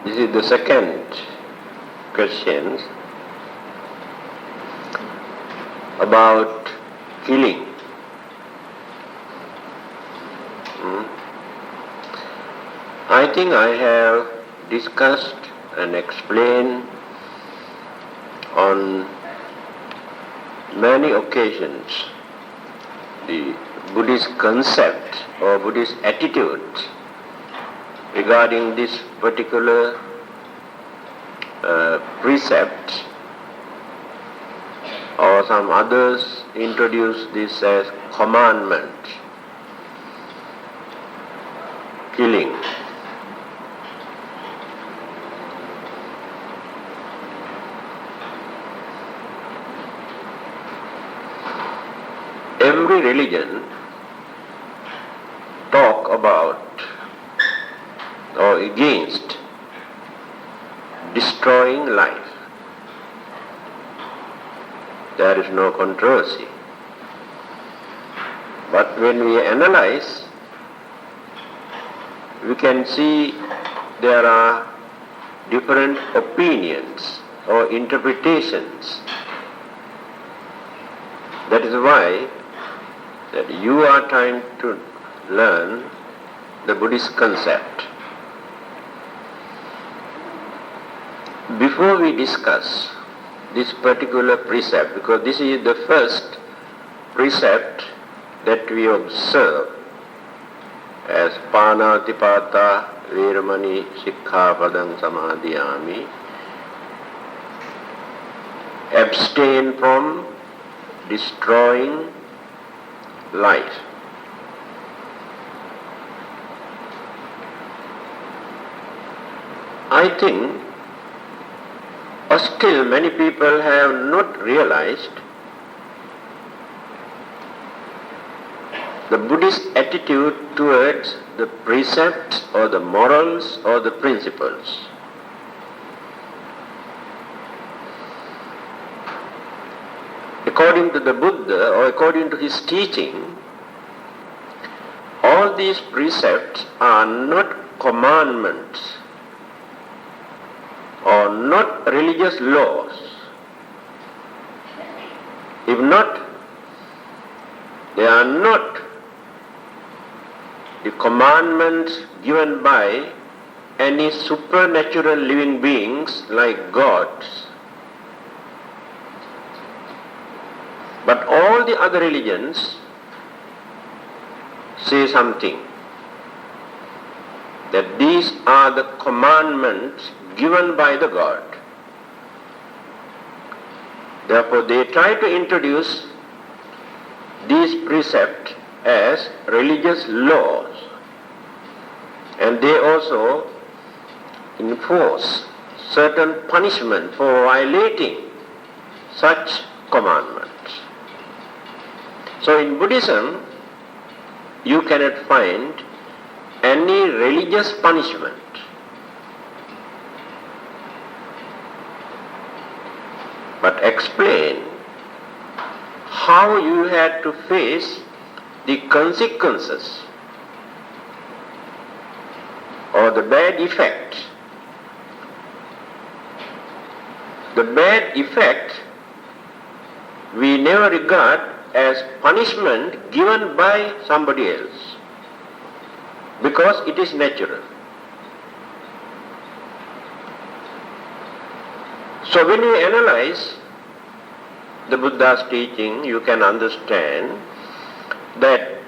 This is the second question about killing. I think I have discussed and explained on many occasions the Buddhist concept or Buddhist attitude regarding this particular precept, or some others introduce this as commandment, killing. Every religion talk about or against destroying life. There is no controversy. But when we analyze, we can see there are different opinions or interpretations. That is why that you are trying to learn the Buddhist concept. Before we discuss this particular precept, because this is the first precept that we observe as Panatipata Veramani Sikkhapadang Samadhiyami, abstain from destroying life. I think still many people have not realized the Buddhist attitude towards the precepts or the morals or the principles. According to the Buddha or according to his teaching, all these precepts are not commandments or not religious laws. If not, they are not the commandments given by any supernatural living beings like gods. But all the other religions say something, that these are the commandments given by the God. Therefore, they try to introduce these precepts as religious laws, and they also enforce certain punishment for violating such commandments. So in Buddhism, you cannot find any religious punishment. But explain how you had to face the consequences or the bad effect. The bad effect we never regard as punishment given by somebody else, because it is natural. So when you analyze the Buddha's teaching, you can understand that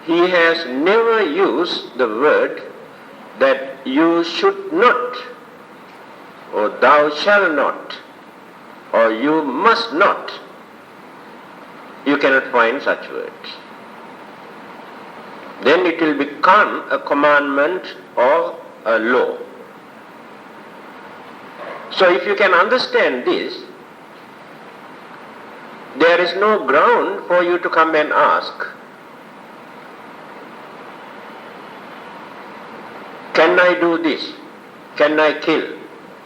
he has never used the word that you should not, or thou shalt not, or you must not. You cannot find such words. Then it will become a commandment or a law. So if you can understand this, there is no ground for you to come and ask, can I do this? Can I kill?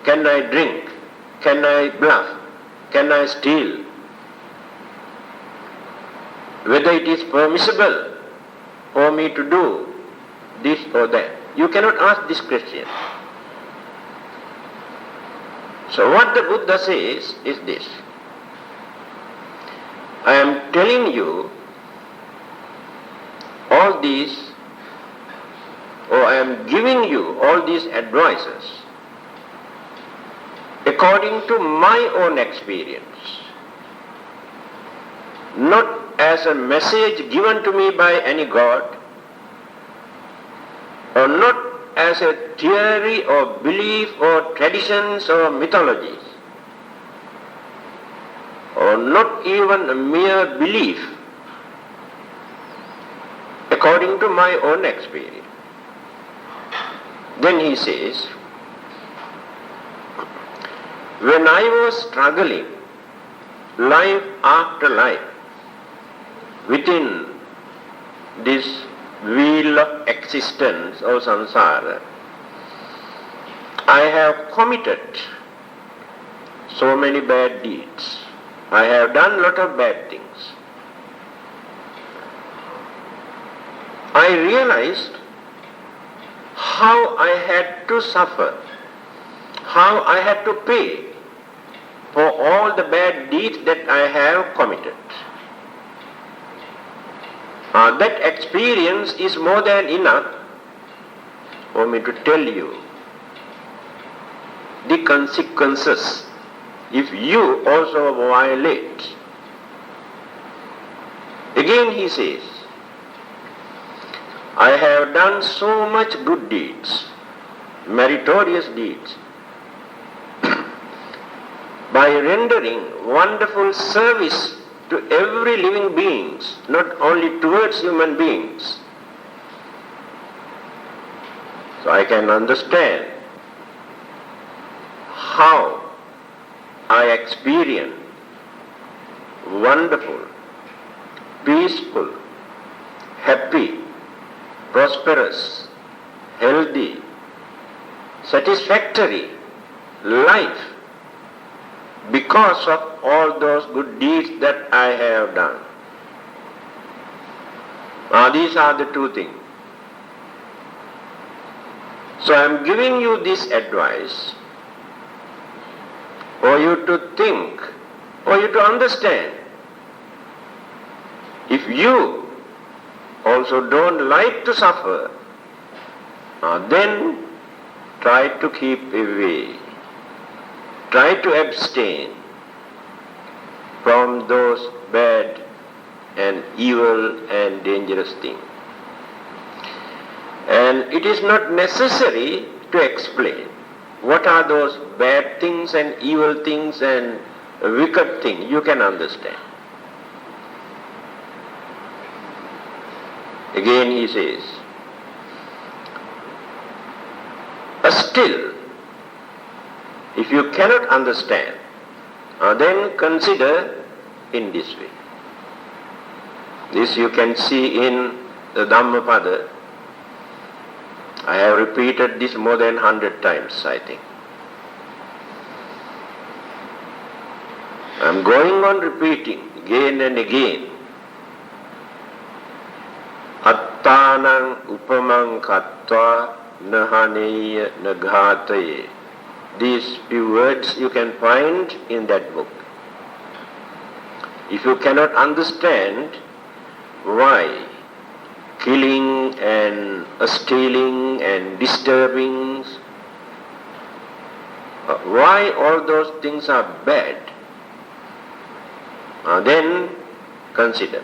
Can I drink? Can I bluff? Can I steal? Whether it is permissible for me to do this or that. You cannot ask this question. So what the Buddha says is this: I am telling you all these, or I am giving you all these advices according to my own experience, not as a message given to me by any God, or not as a theory or belief or traditions or mythologies, or not even a mere belief, according to my own experience. Then he says, when I was struggling life after life within this wheel of existence or samsara, I have committed so many bad deeds. I have done a lot of bad things. I realized how I had to suffer, how I had to pay for all the bad deeds that I have committed. That experience is more than enough for me to tell you the consequences if you also violate. Again he says, I have done so much good deeds, meritorious deeds, by rendering wonderful service to every living beings, not only towards human beings. So I can understand how I experience wonderful, peaceful, happy, prosperous, healthy, satisfactory life because of all those good deeds that I have done. These are the two things. So I am giving you this advice for you to think, for you to understand. If you also don't like to suffer, then try to keep away. Try to abstain from those bad and evil and dangerous things. And it is not necessary to explain what are those bad things and evil things and wicked things. You can understand. Again he says, still, if you cannot understand, then consider in this way. This you can see in the Dhammapada. I have repeated this more than 100 times, I think. I am going on repeating again and again. Attanang upamang kattva nahaneya naghataye. These few words you can find in that book. If you cannot understand why killing and stealing and disturbing, why all those things are bad, then consider.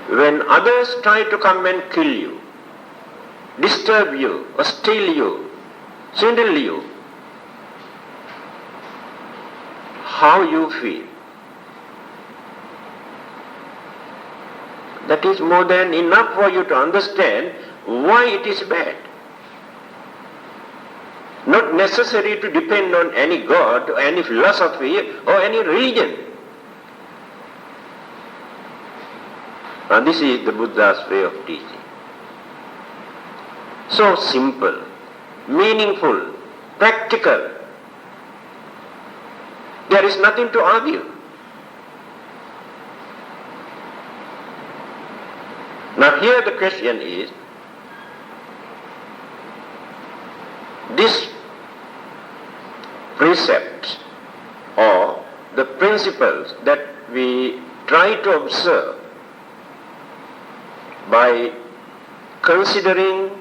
When others try to come and kill you, disturb you, or steal you, swindle you, how you feel? That is more than enough for you to understand why it is bad. Not necessary to depend on any God, or any philosophy, or any religion. And this is the Buddha's way of teaching. So simple, meaningful, practical. There is nothing to argue. Now here the question is, this precepts or the principles that we try to observe by considering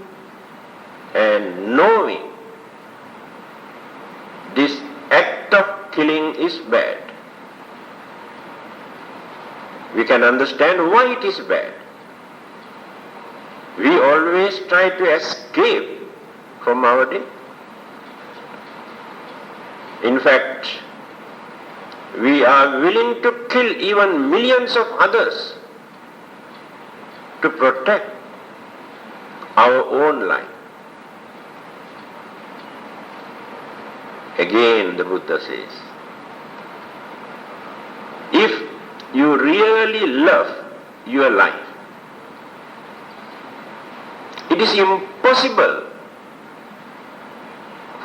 and knowing this act of killing is bad, we can understand why it is bad. We always try to escape from our death. In fact, we are willing to kill even millions of others to protect our own life. Again, the Buddha says, if you really love your life, it is impossible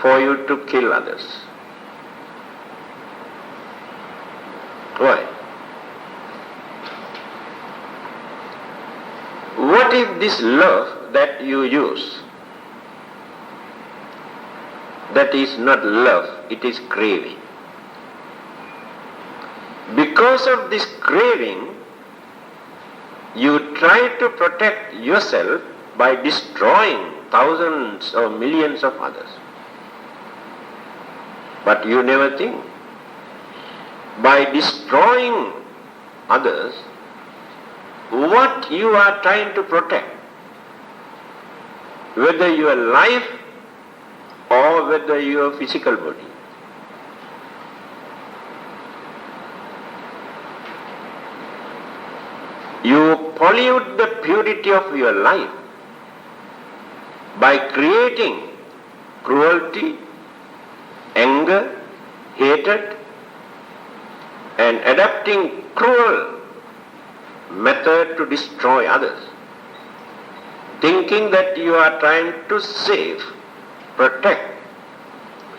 for you to kill others. Why? What if this love that you use, that is not love, it is craving? Because of this craving, you try to protect yourself by destroying thousands or millions of others. But you never think, by destroying others, what you are trying to protect, whether your life or whether your physical body. You pollute the purity of your life by creating cruelty, anger, hatred, and adapting cruel method to destroy others, thinking that you are trying to save, protect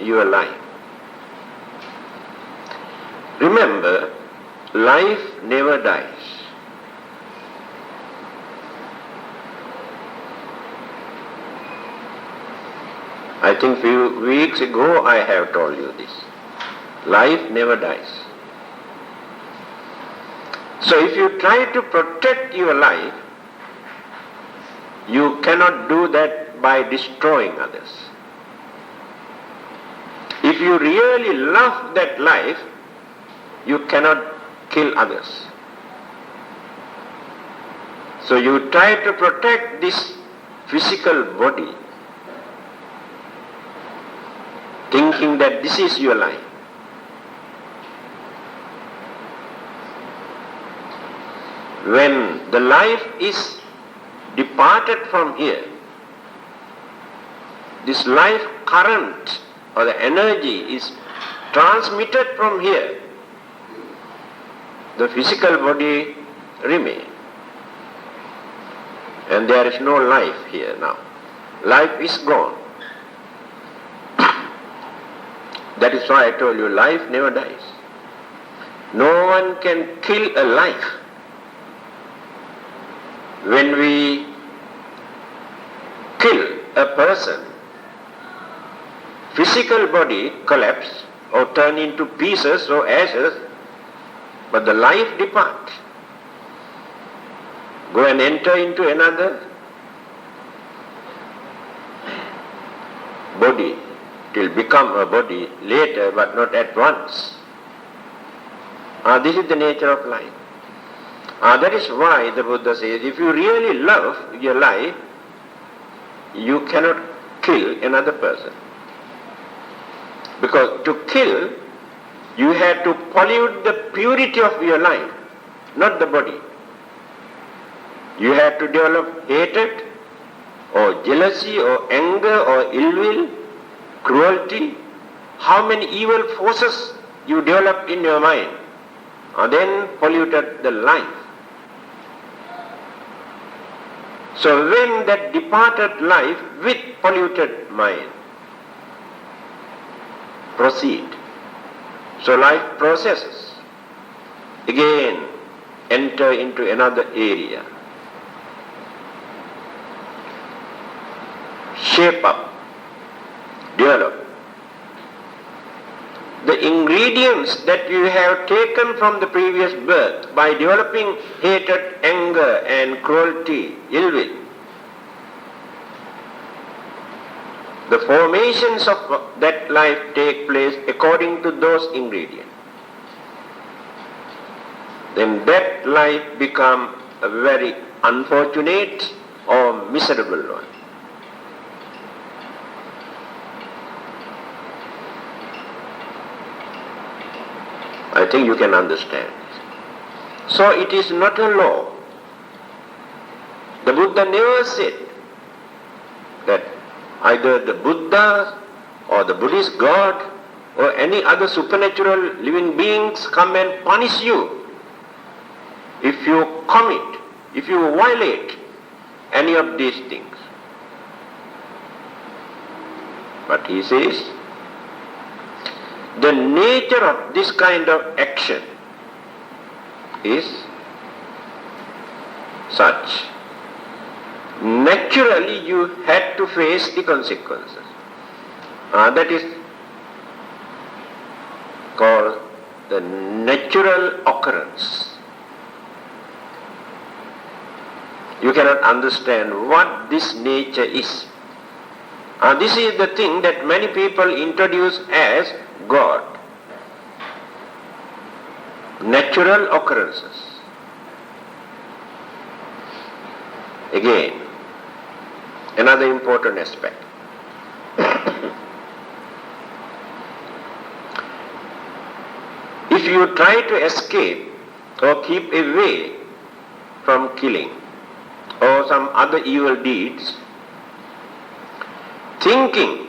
your life. Remember, life never dies. I think few weeks ago I have told you this. Life never dies. So if you try to protect your life, you cannot do that by destroying others. If you really love that life, you cannot kill others. So you try to protect this physical body, thinking that this is your life. When the life is departed from here, this life current or the energy is transmitted from here, the physical body remains. And there is no life here now. Life is gone. That is why I told you, life never dies. No one can kill a life. When we kill a person, physical body collapses or turn into pieces or ashes, but the life departs. Go and enter into another body. It will become a body later, but not at once. This is the nature of life. That is why the Buddha says, if you really love your life, you cannot kill another person. Because to kill, you have to pollute the purity of your life, not the body. You have to develop hatred or jealousy or anger or ill will, cruelty. How many evil forces you develop in your mind are then polluted the life. So when that departed life with polluted mind proceed, so life processes, again enter into another area, shape up, develop. the ingredients that you have taken from the previous birth by developing hatred, anger and cruelty, ill will, the formations of that life take place according to those ingredients. Then that life becomes a very unfortunate or miserable one. I think you can understand. So it is not a law. The Buddha never said that either the Buddha or the Buddhist God or any other supernatural living beings come and punish you if you commit, if you violate any of these things. But he says, the nature of this kind of action is such. Naturally you had to face the consequences. That is called the natural occurrence. You cannot understand what this nature is. This is the thing that many people introduce as God. Natural occurrences. Again, another important aspect. If you try to escape or keep away from killing or some other evil deeds, thinking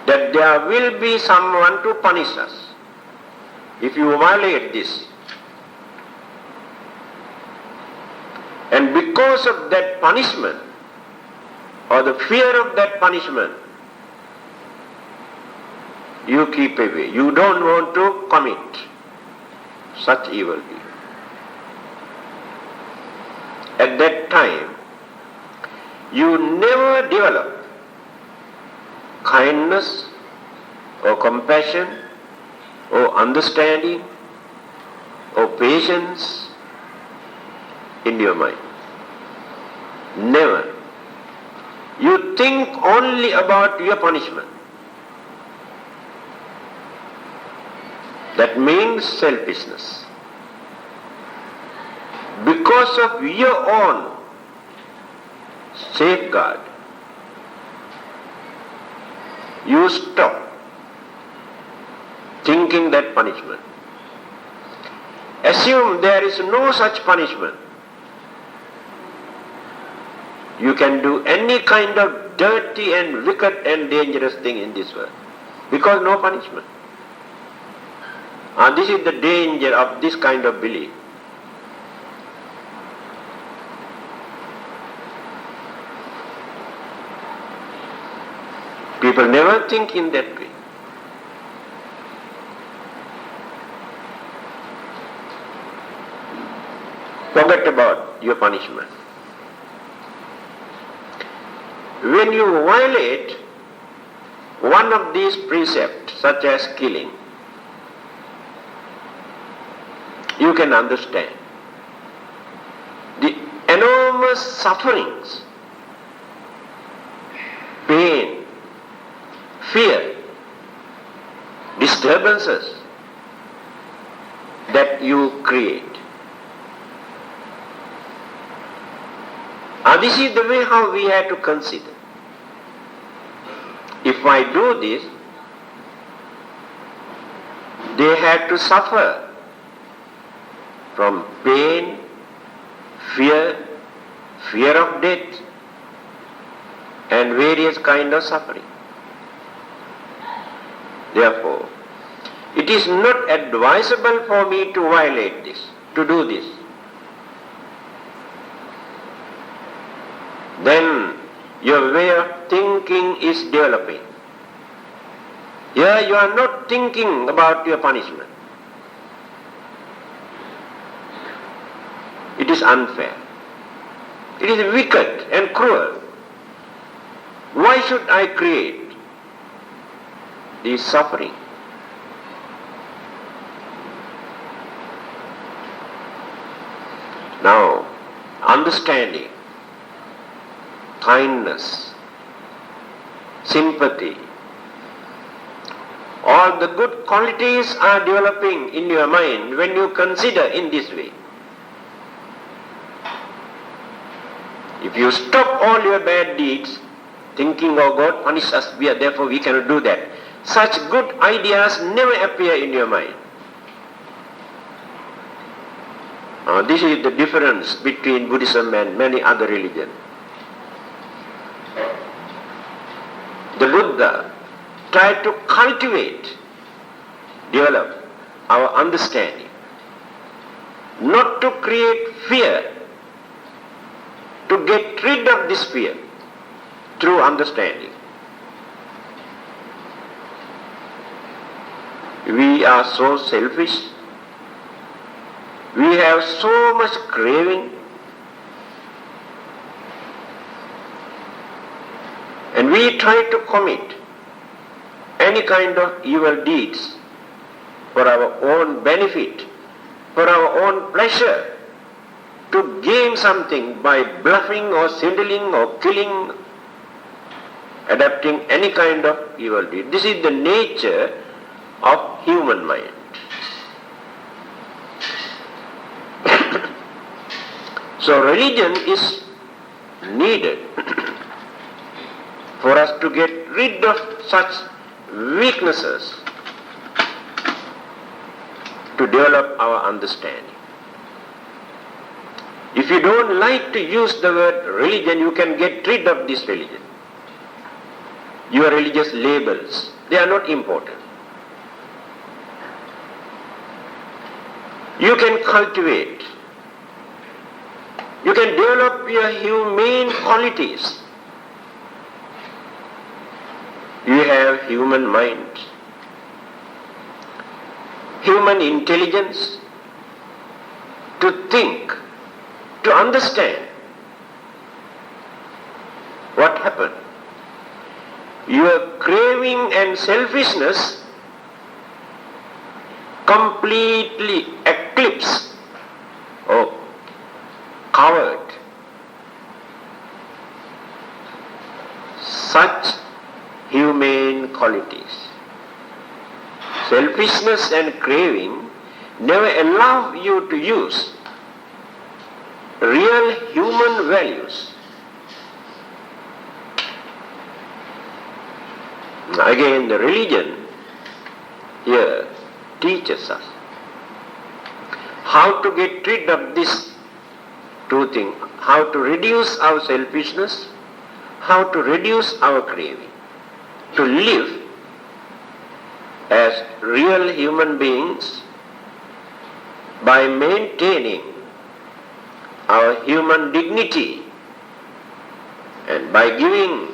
that there will be someone to punish us if you violate this, and because of that punishment or the fear of that punishment, you keep away. You don't want to commit such evil deed. At that time, you never develop kindness or compassion or understanding or patience in your mind. Never. You think only about your punishment. That means selfishness. Because of your own safeguard, you stop thinking that punishment. Assume there is no such punishment. You can do any kind of dirty and wicked and dangerous thing in this world because no punishment. And this is the danger of this kind of belief. People never think in that way. Forget about your punishment. When you violate one of these precepts, such as killing, you can understand the enormous sufferings, pain, fear, disturbances that you create. And this is the way how we have to consider. If I do this, they have to suffer from pain, fear, fear of death, and various kind of suffering. Therefore, it is not advisable for me to violate this, to do this. Then your way of thinking is developing. Here you are not thinking about your punishment. It is unfair. It is wicked and cruel. Why should I create this suffering? Now, understanding, kindness, sympathy, all the good qualities are developing in your mind when you consider in this way. If you stop all your bad deeds, thinking, oh God punish us, therefore we cannot do that, such good ideas never appear in your mind. This is the difference between Buddhism and many other religions. The Buddha tried to cultivate, develop our understanding, not to create fear, to get rid of this fear through understanding. We are so selfish, we have so much craving, and we try to commit any kind of evil deeds for our own benefit, for our own pleasure, to gain something by bluffing or swindling or killing, adapting any kind of evil deed. This is the nature of human mind. So religion is needed for us to get rid of such weaknesses, to develop our understanding. If you don't like to use the word religion, you can get rid of this religion. Your religious labels, they are not important. You can cultivate, you can develop your humane qualities. You have human mind, human intelligence to think, to understand what happened. Your craving and selfishness completely eclipse or covered such humane qualities. Selfishness and craving never allow you to use real human values. Again, the religion here teaches us how to get rid of these two things, how to reduce our selfishness, how to reduce our craving, to live as real human beings by maintaining our human dignity and by giving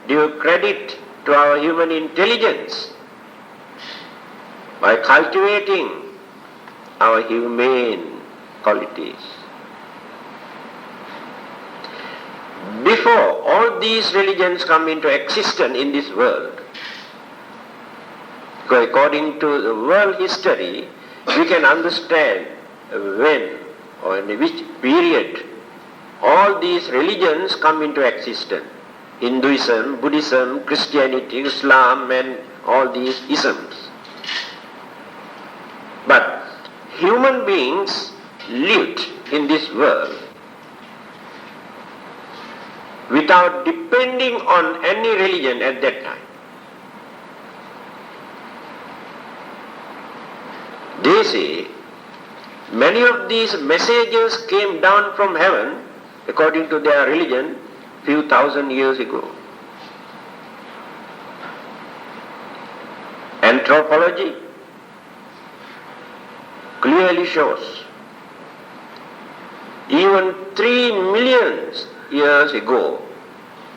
due credit to our human intelligence, by cultivating our humane qualities. Before all these religions come into existence in this world, because according to the world history, we can understand when or in which period all these religions come into existence. Hinduism, Buddhism, Christianity, Islam, and all these isms. But human beings lived in this world without depending on any religion at that time. They say many of these messages came down from heaven, according to their religion, few thousand years ago. Anthropology clearly shows even 3 million years ago,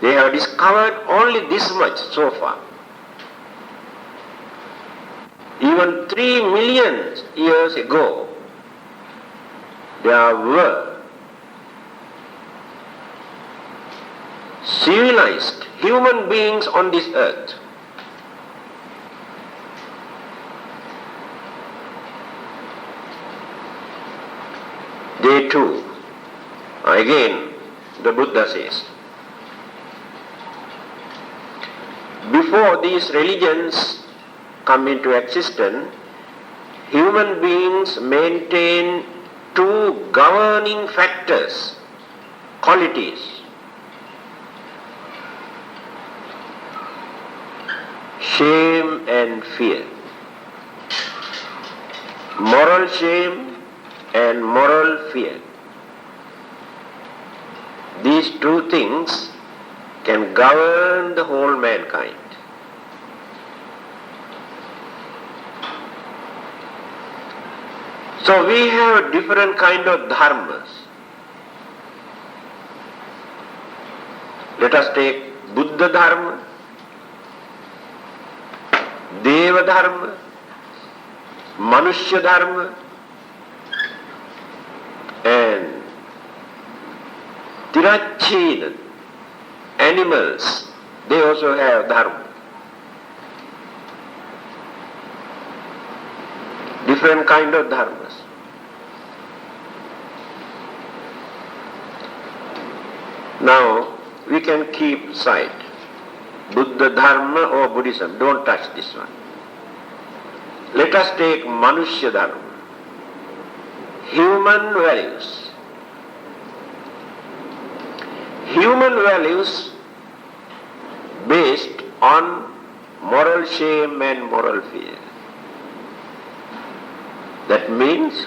they have discovered only this much so far. Even 3 million years ago, there were civilized human beings on this earth. They too Again, the Buddha says, before these religions come into existence, human beings maintain two governing factors, qualities. Shame and fear. Moral shame and moral fear. These two things can govern the whole mankind. So we have different kind of dharmas. Let us take Buddha Dharma, Deva Dharma, Manushya Dharma, and Tirachina, animals, they also have dharma. Different kind of dharmas. Now, we can keep sight. Buddha Dharma or Buddhism, don't touch this one. Let us take Manushya Dharma. Human values. Human values based on moral shame and moral fear. That means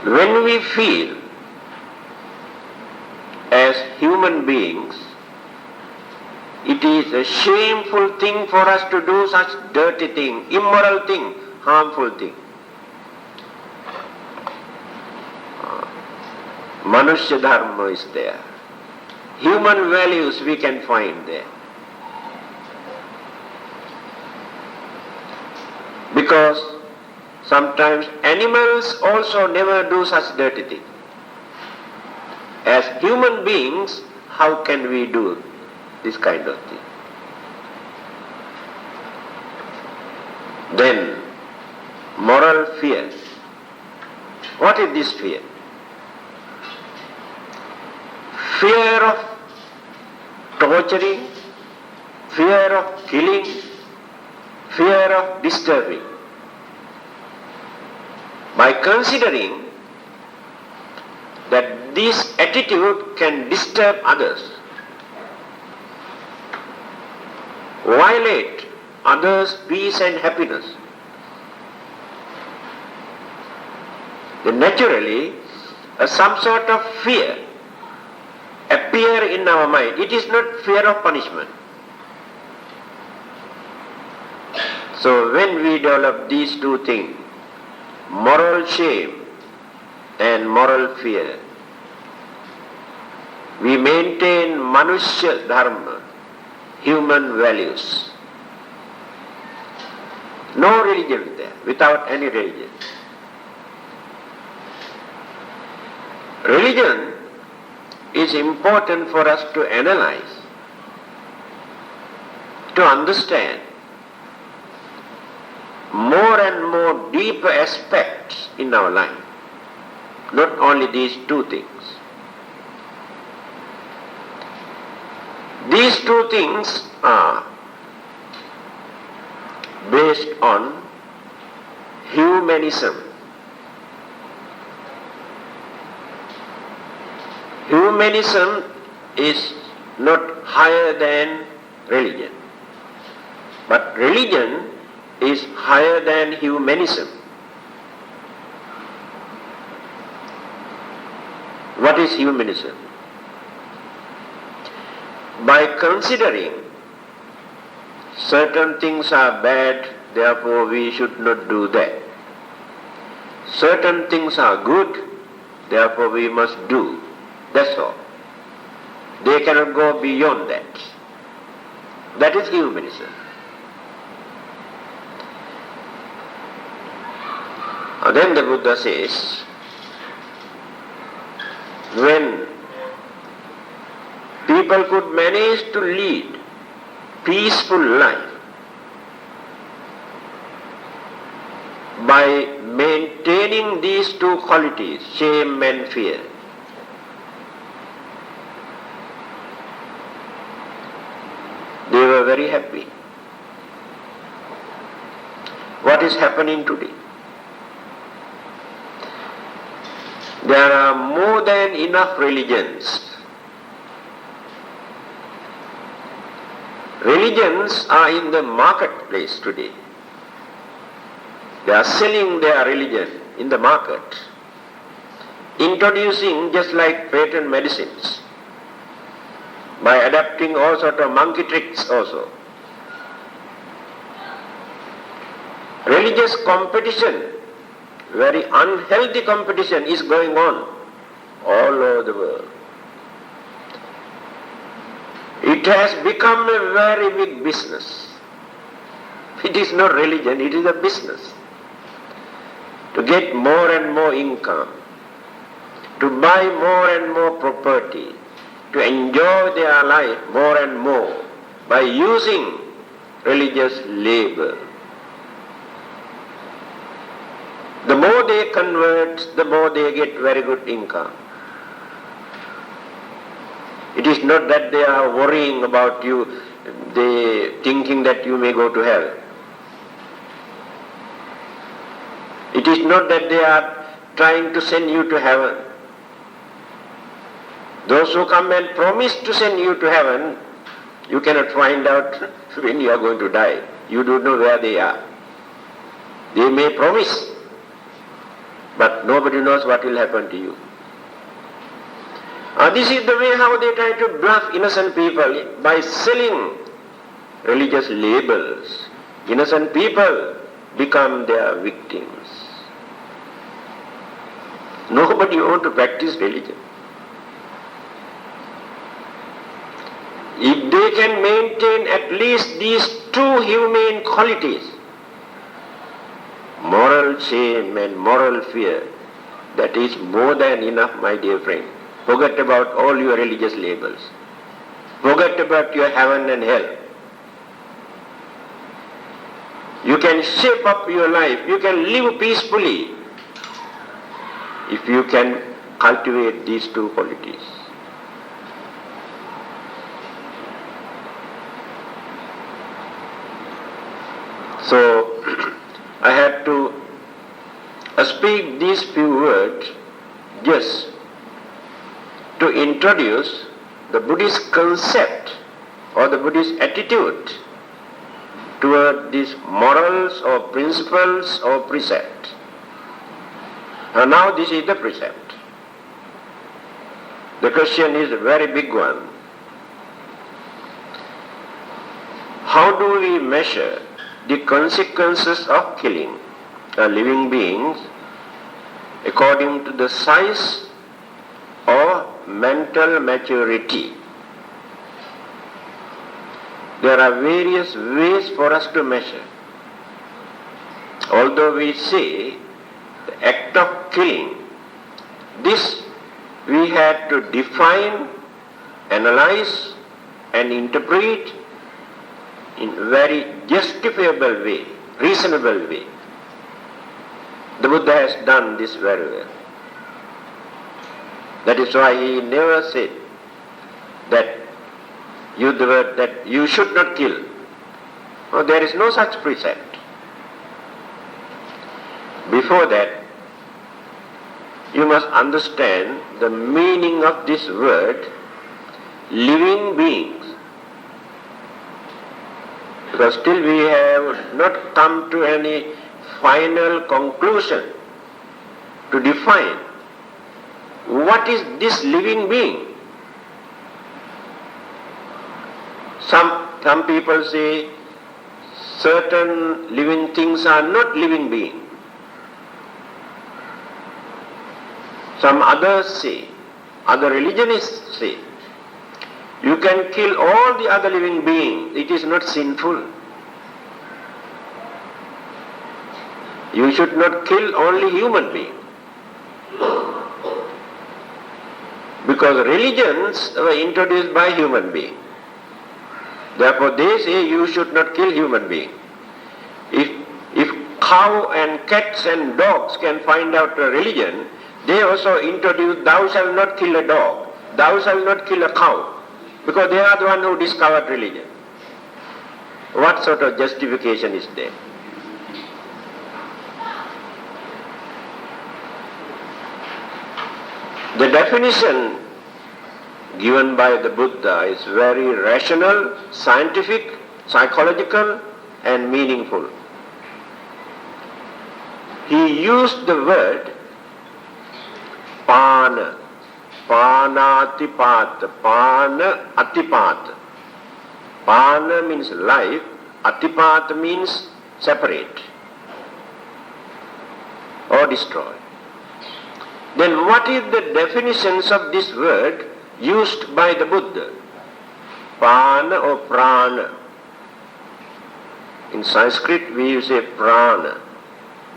when we feel as human beings, it is a shameful thing for us to do such dirty thing, immoral thing, harmful thing. Manushya Dharma is there. Human values we can find there. Because sometimes animals also never do such dirty thing. As human beings, how can we do this kind of thing? Then, moral fear. What is this fear? Fear of torturing, fear of killing, fear of disturbing. By considering that this attitude can disturb others, violate others' peace and happiness, then naturally some sort of fear appear in our mind. It is not fear of punishment. So when we develop these two things, moral shame and moral fear, we maintain Manushya Dharma, human values. No religion there, without any religion. Religion is important for us to analyze, to understand more and more deeper aspects in our life, not only these two things. These two things are based on humanism. Humanism is not higher than religion, but religion is higher than humanism. What is humanism? By considering certain things are bad, therefore we should not do that. Certain things are good, therefore we must do. That's all. They cannot go beyond that. That is humanism. Then the Buddha says, when people could manage to lead peaceful life by maintaining these two qualities, shame and fear. They were very happy. What is happening today? There are more than enough religions. Religions are in the marketplace today. They are selling their religion in the market, introducing just like patent medicines, by adapting all sorts of monkey tricks also. Religious competition, very unhealthy competition is going on all over the world. It has become a very big business. It is not religion, it is a business. To get more and more income, to buy more and more property, to enjoy their life more and more by using religious labor. The more they convert, the more they get very good income. It is not that they are worrying about you, they thinking that you may go to hell. It is not that they are trying to send you to heaven. Those who come and promise to send you to heaven, you cannot find out when you are going to die. You don't know where they are. They may promise, but nobody knows what will happen to you. This is the way how they try to bluff innocent people by selling religious labels. Innocent people become their victims. Nobody wants to practice religion. If they can maintain at least these two humane qualities, moral shame and moral fear, that is more than enough, my dear friend. Forget about all your religious labels. Forget about your heaven and hell. You can shape up your life, you can live peacefully if you can cultivate these two qualities. So, I had to speak these few words just to introduce the Buddhist concept or the Buddhist attitude toward these morals or principles or precepts. And now this is the precept. The question is a very big one. How do we measure the consequences of killing living beings according to the size or mental maturity? There are various ways for us to measure. Although we say the act of killing, this we had to define, analyze and interpret in a very justifiable way, reasonable way. The Buddha has done this very well. That is why he never said that you should not kill. No, there is no such precept. Before that, you must understand the meaning of this word, living beings. Because still we have not come to any final conclusion to define what is this living being. Some people say certain living things are not living beings. Some others say, other religionists say, you can kill all the other living beings, it is not sinful. You should not kill only human beings. Because religions were introduced by human beings. Therefore they say you should not kill human beings. If cow and cats and dogs can find out a religion, they also introduce thou shalt not kill a dog, thou shalt not kill a cow, because they are the one who discovered religion. What sort of justification is there? The definition given by the Buddha is very rational, scientific, psychological and meaningful. He used the word pana, panatipata, pana atipata. Pana means life, atipata means separate or destroy. Then what is the definitions of this word used by the Buddha? Pana or prana. In Sanskrit we use a prana.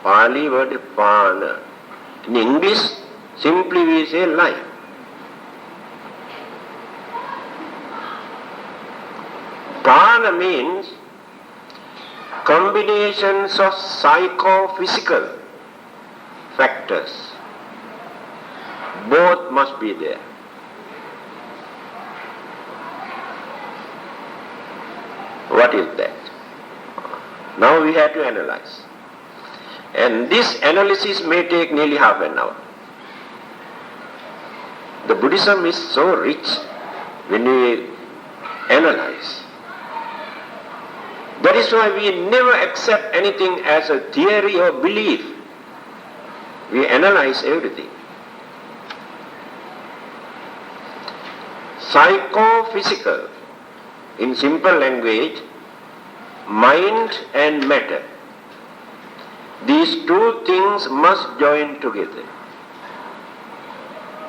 Pali word is pana. In English simply we say life. Prana means combinations of psychophysical factors. Both must be there. What is that? Now we have to analyze. And this analysis may take nearly half an hour. The Buddhism is so rich when we analyze. That is why we never accept anything as a theory or belief. We analyze everything. Psychophysical, in simple language, mind and matter. These two things must join together.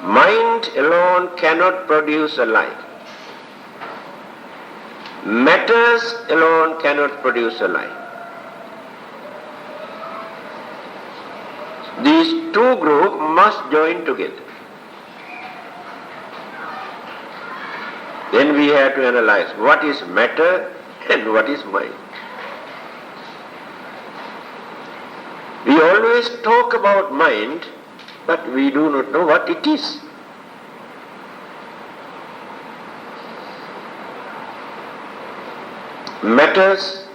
Mind alone cannot produce a life. Matters alone cannot produce a life. These two groups must join together. Then we have to analyze what is matter and what is mind. We always talk about mind, but we do not know what it is. Matters,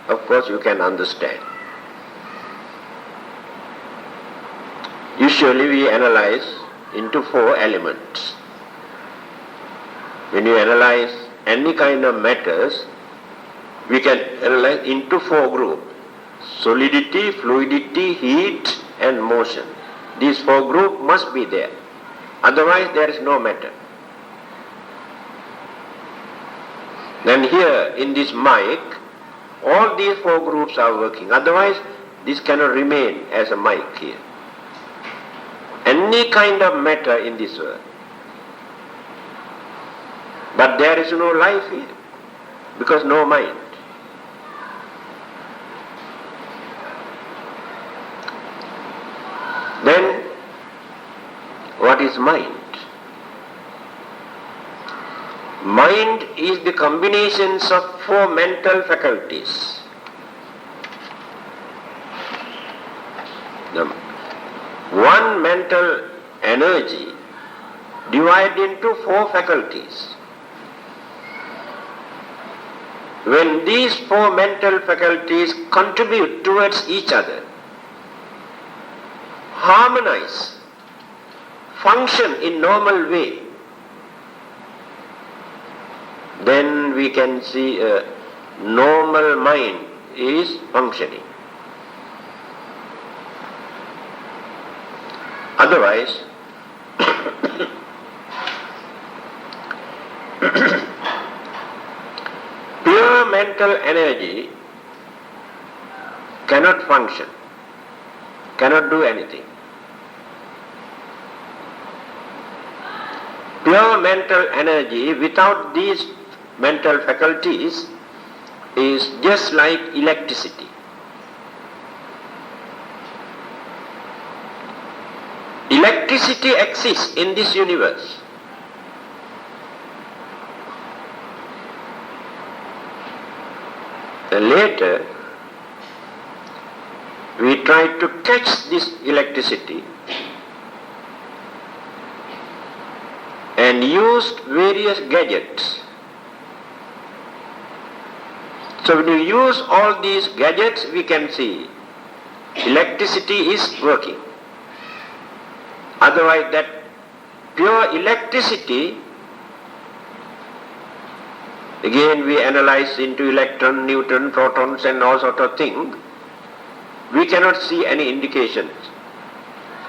of course, you can understand. Usually we analyze into four elements. When you analyze any kind of matters, we can analyze into four groups: solidity, fluidity, heat and motion. These four groups must be there. Otherwise there is no matter. Then here in this mic, all these four groups are working. Otherwise this cannot remain as a mic here. Any kind of matter in this world. But there is no life here, because no mind. Then, what is mind? Mind is the combinations of four mental faculties. The one mental energy divided into four faculties. When these four mental faculties contribute towards each other, harmonize, function in normal way, then we can see a normal mind is functioning. Otherwise, pure mental energy cannot function, cannot do anything. Pure mental energy without these mental faculties is just like electricity. Electricity exists in this universe. Later, we tried to catch this electricity and used various gadgets. So when you use all these gadgets, we can see electricity is working. Otherwise, that pure electricity, again we analyze into electron, neutron, protons and all sort of things, we cannot see any indications.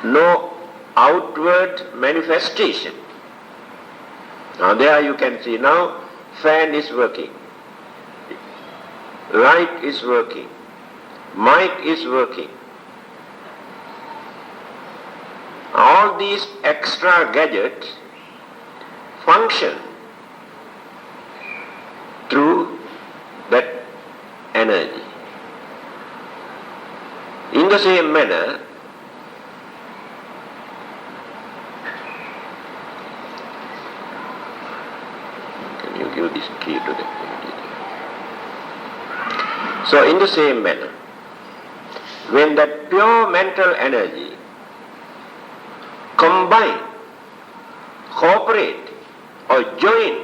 No outward manifestation. Now there you can see, now fan is working, light is working, mic is working. All these extra gadgets function through that energy. In the same manner, can you give this key to the committee? So in the same manner, when that pure mental energy combine, cooperate or join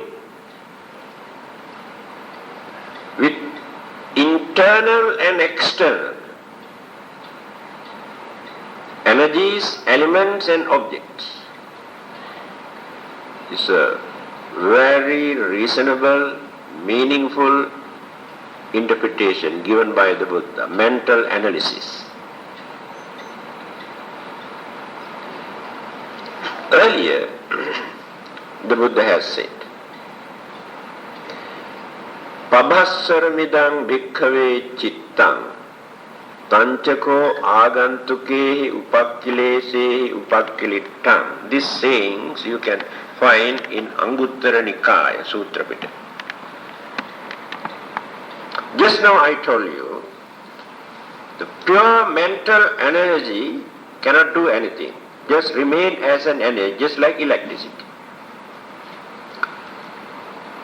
with internal and external energies, elements and objects, is a very reasonable, meaningful interpretation given by the Buddha, mental analysis. Earlier, the Buddha has said, Pabhassaramidang bhikkhave chittang tanchako agantukehi upakkilesehi upakkilittam. These sayings you can find in Anguttara Nikaya Sutra Pitaka. Just now I told you, the pure mental energy cannot do anything. Just remain as an energy, just like electricity.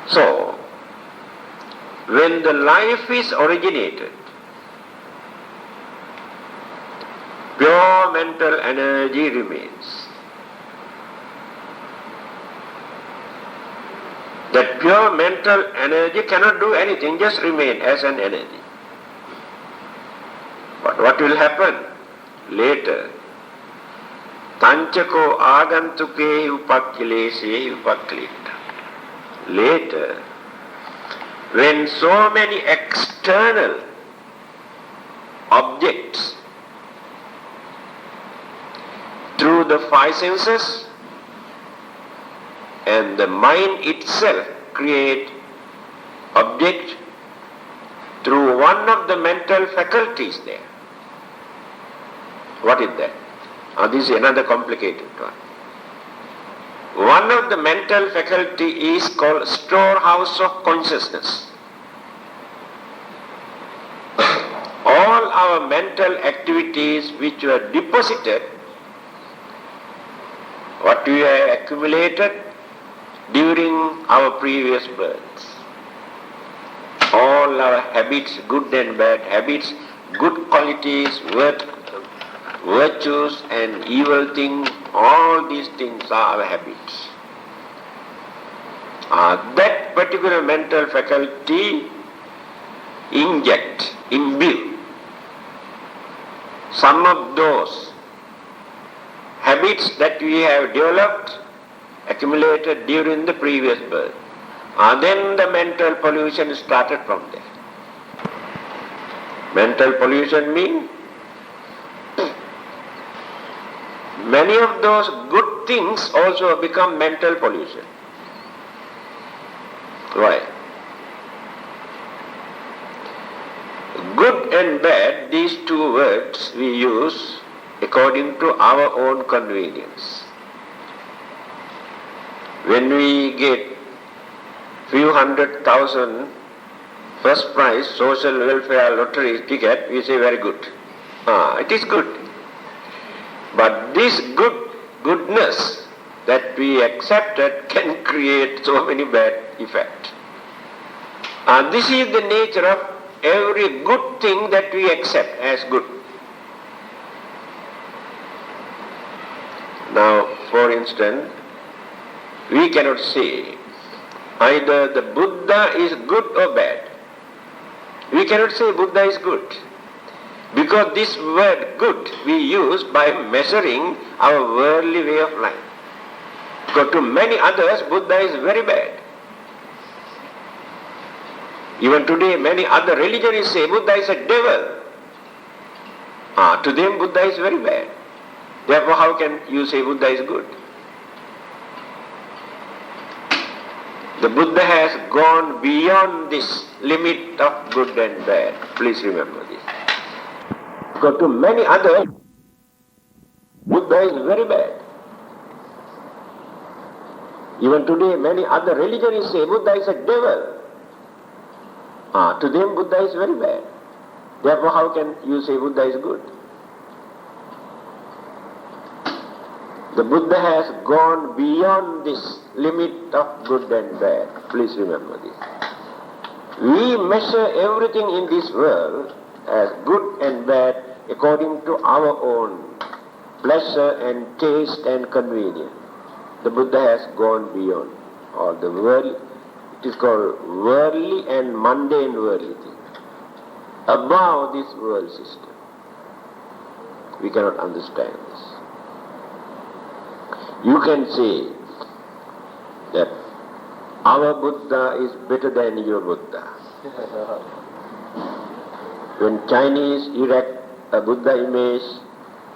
So, when the life is originated, pure mental energy remains. That pure mental energy cannot do anything, just remain as an energy. But what will happen later? Tanchako agantuke upakkilese upakkilita. Later, when so many external objects through the five senses and the mind itself create object through one of the mental faculties there. What is that? This is another complicated one. One of the mental faculty is called storehouse of consciousness. All our mental activities which were deposited, what we have accumulated during our previous births. All our habits, good and bad habits, good qualities, virtues and evil things, all these things are our habits. That particular mental faculty imbue some of those habits that we have developed, accumulated during the previous birth. Then the mental pollution started from there. Mental pollution means many of those good things also become mental pollution. Why? Good and bad, these two words we use according to our own convenience. When we get few 100,000 first prize social welfare lottery ticket, we say very good. It is good. But this goodness that we accepted can create so many bad effects. This is the nature of every good thing that we accept as good. Now, for instance, we cannot say either the Buddha is good or bad. We cannot say Buddha is good, because this word good we use by measuring our worldly way of life. Because to many others, Buddha is very bad. Even today, many other religions say Buddha is a devil. To them, Buddha is very bad. Therefore, how can you say Buddha is good? The Buddha has gone beyond this limit of good and bad. Please remember this. Because to many others, Buddha is very bad. Even today, many other religions say Buddha is a devil. To them, Buddha is very bad. Therefore, how can you say Buddha is good? The Buddha has gone beyond this limit of good and bad. Please remember this. We measure everything in this world as good and bad according to our own pleasure and taste and convenience. The Buddha has gone beyond all the world. It is called worldly and mundane worldly things. Above this world system. We cannot understand this. You can say that our Buddha is better than your Buddha. When Chinese erect a Buddha image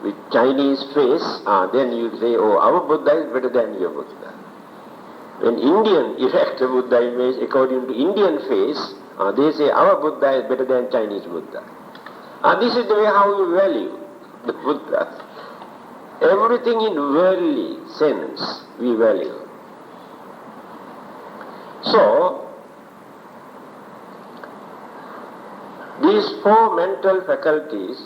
with Chinese face, then you say, oh, our Buddha is better than your Buddha. When Indian erect a Buddha image according to Indian face, they say our Buddha is better than Chinese Buddha. This is the way how we value the Buddha. Everything in worldly sense we value. So, these four mental faculties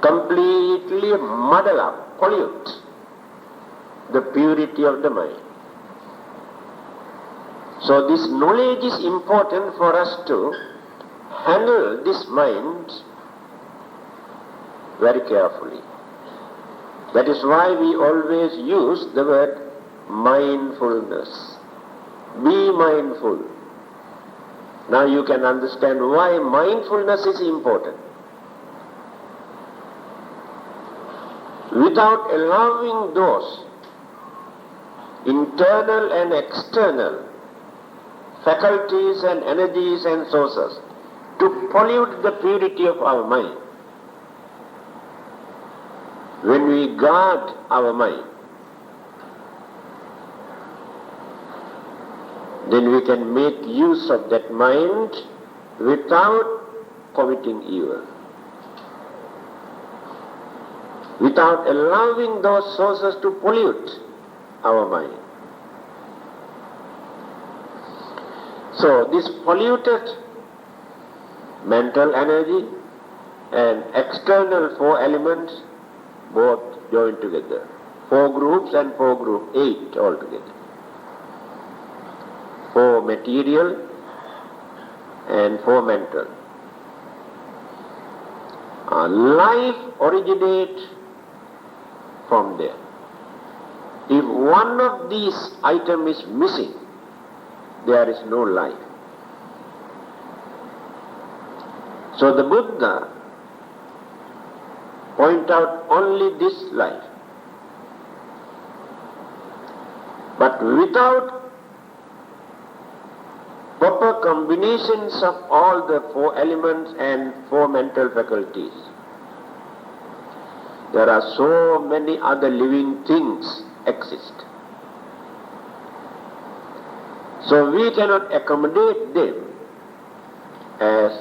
completely muddle up, pollute the purity of the mind. So this knowledge is important for us to handle this mind very carefully. That is why we always use the word mindfulness. Be mindful. Now you can understand why mindfulness is important. Without allowing those internal and external faculties and energies and sources to pollute the purity of our mind, when we guard our mind, then we can make use of that mind without committing evil, without allowing those sources to pollute our mind. So this polluted mental energy and external four elements both joined together. 4 groups and 4 group, 8 altogether. 4 material and 4 mental. Life originates from there. If one of these items is missing, there is no life. So the Buddha point out only this life. But without proper combinations of all the 4 elements and 4 mental faculties, there are so many other living things exist. So we cannot accommodate them as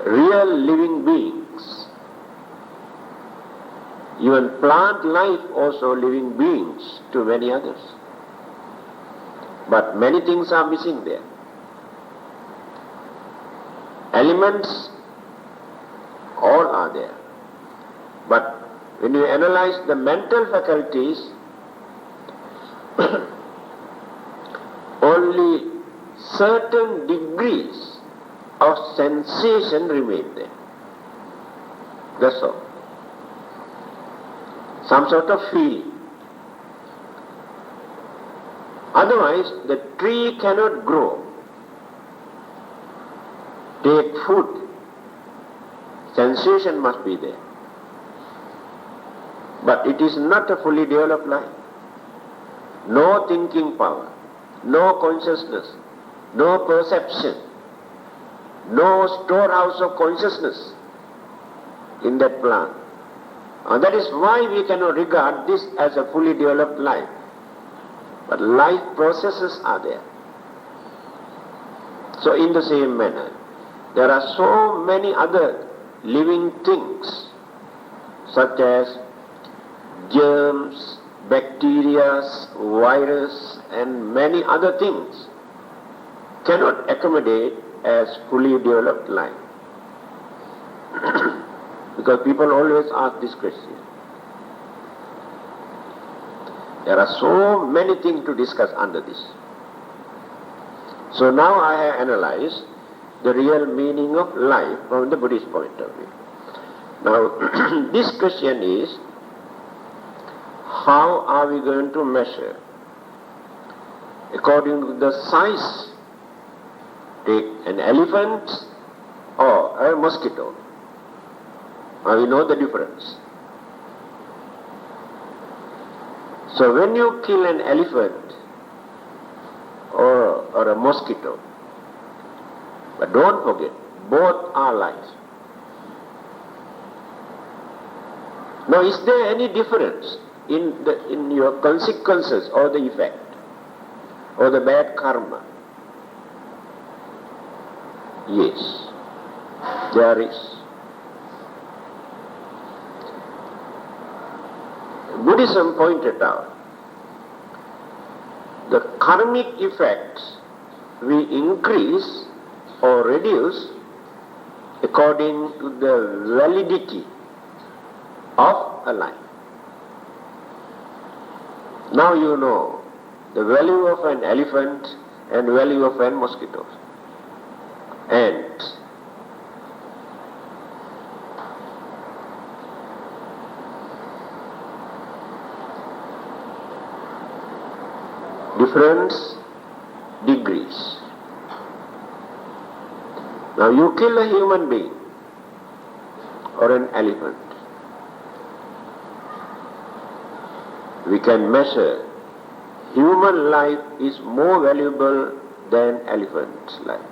real living beings. Even plant life also living beings to many others. But many things are missing there. Elements, all are there. But when you analyze the mental faculties, only certain degrees of sensation remain there. That's all. some sort of feeling. Otherwise, the tree cannot grow. Take food, sensation must be there. But it is not a fully developed life. No thinking power, no consciousness, no perception, no storehouse of consciousness in that plant. And that is why we cannot regard this as a fully developed life. But life processes are there. So in the same manner, there are so many other living things, such as germs, bacteria, virus, and many other things, cannot accommodate as fully developed life. Because people always ask this question. There are so many things to discuss under this. So now I have analyzed the real meaning of life from the Buddhist point of view. Now, this question is, how are we going to measure? According to the size, take an elephant or a mosquito. Now we know the difference. So when you kill an elephant or a mosquito, but don't forget, both are lives. Now is there any difference in your consequences or the effect or the bad karma? Yes, there is. Buddhism pointed out the karmic effects we increase or reduce according to the validity of a life. Now you know the value of an elephant and value of a mosquito. And different degrees. Now you kill a human being or an elephant. We can measure human life is more valuable than elephant's life.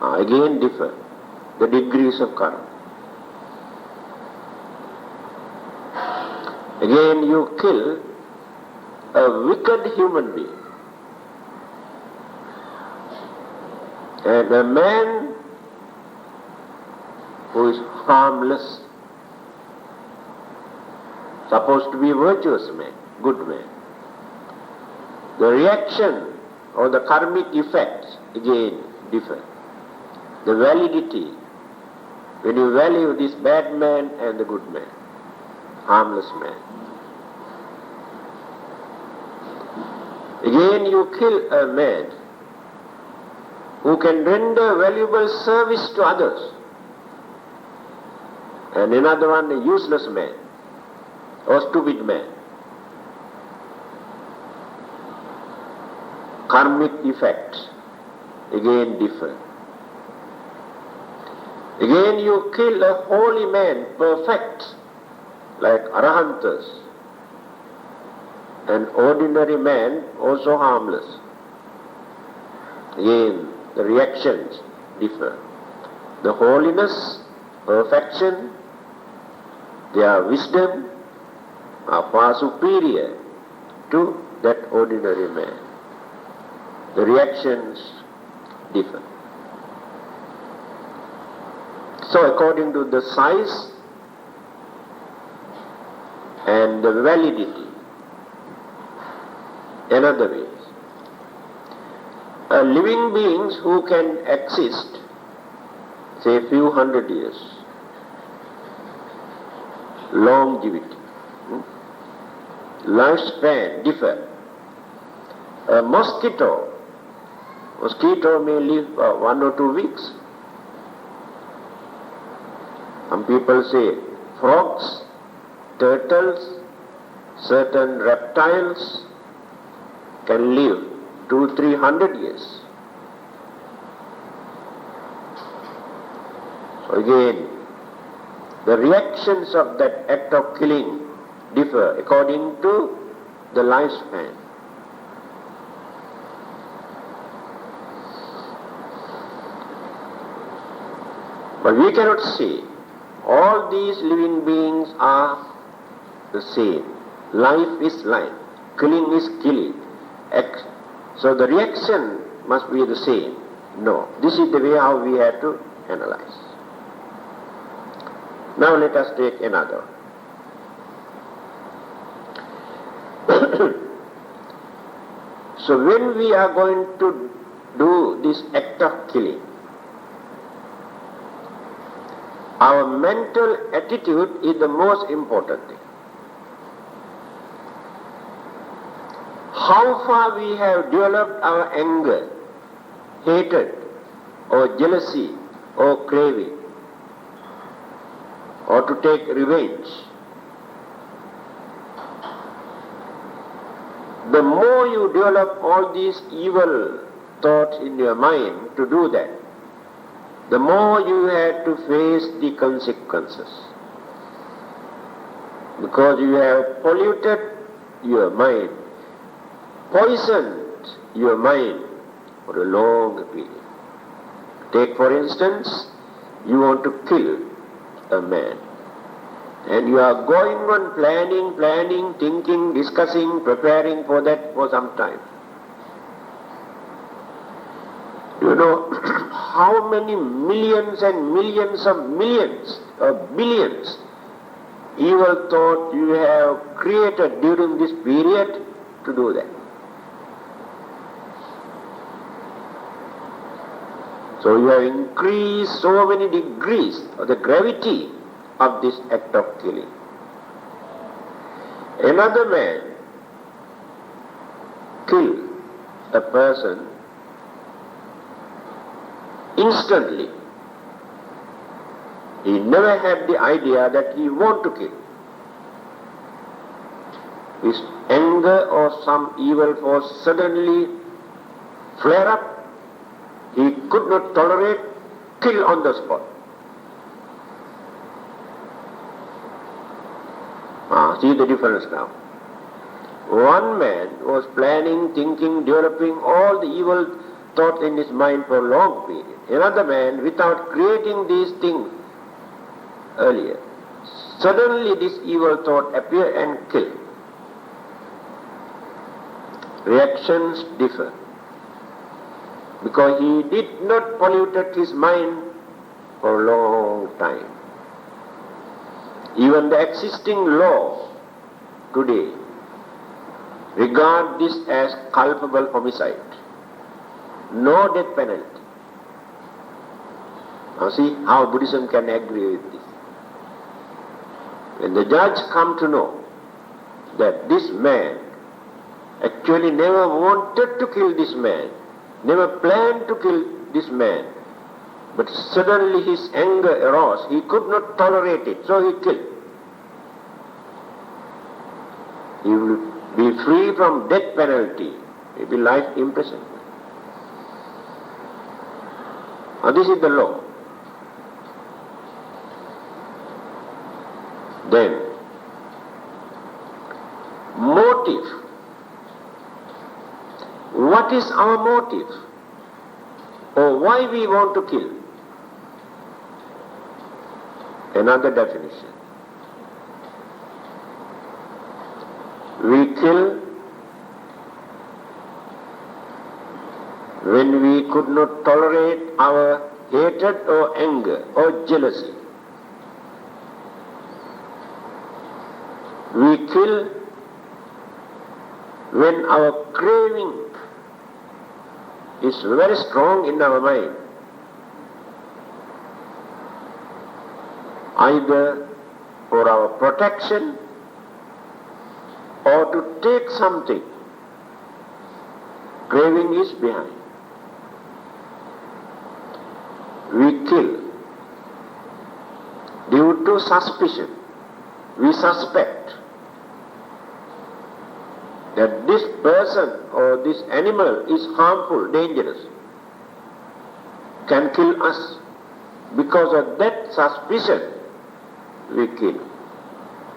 Again differ the degrees of karma. Again you kill a wicked human being. And a man who is harmless, supposed to be a virtuous man, good man. The reaction or the karmic effects again differ. The validity, when you value this bad man and the good man, harmless man. Again you kill a man who can render valuable service to others, and another one a useless man or stupid man. Karmic effects again differ. Again you kill a holy man, perfect, like Arahantas, an ordinary man, also harmless. Again, the reactions differ. The holiness, perfection, their wisdom are far superior to that ordinary man. The reactions differ. So according to the size and the validity, another way, living beings who can exist, say a few hundred years, longevity, lifespan differ. A mosquito may live 1 or 2 weeks. Some people say frogs, turtles, Certain reptiles can live 200-300 years. So again, the reactions of that act of killing differ according to the lifespan. But we cannot say all these living beings are the same. Life is life. Killing is killing. So the reaction must be the same. No. This is the way how we have to analyze. Now let us take another. So when we are going to do this act of killing, our mental attitude is the most important thing. How far we have developed our anger, hatred, or jealousy, or craving, or to take revenge. The more you develop all these evil thoughts in your mind to do that, the more you have to face the consequences. Because you have polluted your mind, poisoned your mind for a long period. Take for instance, you want to kill a man. And you are going on planning, thinking, discussing, preparing for that for some time. You know how many millions and millions of millions or billions evil thought you have created during this period to do that. So you have increased so many degrees of the gravity of this act of killing. Another man killed a person instantly. He never had the idea that he want to kill. His anger or some evil force suddenly flare up. He could not tolerate, kill on the spot. See the difference now. One man was planning, thinking, developing all the evil thoughts in his mind for a long period. Another man, without creating these things earlier, suddenly this evil thought appeared and killed. Reactions differ. Because he did not pollute his mind for a long time. Even the existing law today regard this as culpable homicide. No death penalty. Now see how Buddhism can agree with this. When the judge come to know that this man actually never wanted to kill this man, never planned to kill this man, but suddenly his anger arose, he could not tolerate it, so he killed. He will be free from death penalty, maybe life imprisonment. Now this is the law. Then, motive. What is our motive? Or why we want to kill? Another definition. We kill when we could not tolerate our hatred or anger or jealousy. We kill when our craving is very strong in our mind, either for our protection or to take something. Craving is behind. We kill due to suspicion. We suspect that this person or this animal is harmful, dangerous, can kill us. Because of that suspicion, we kill.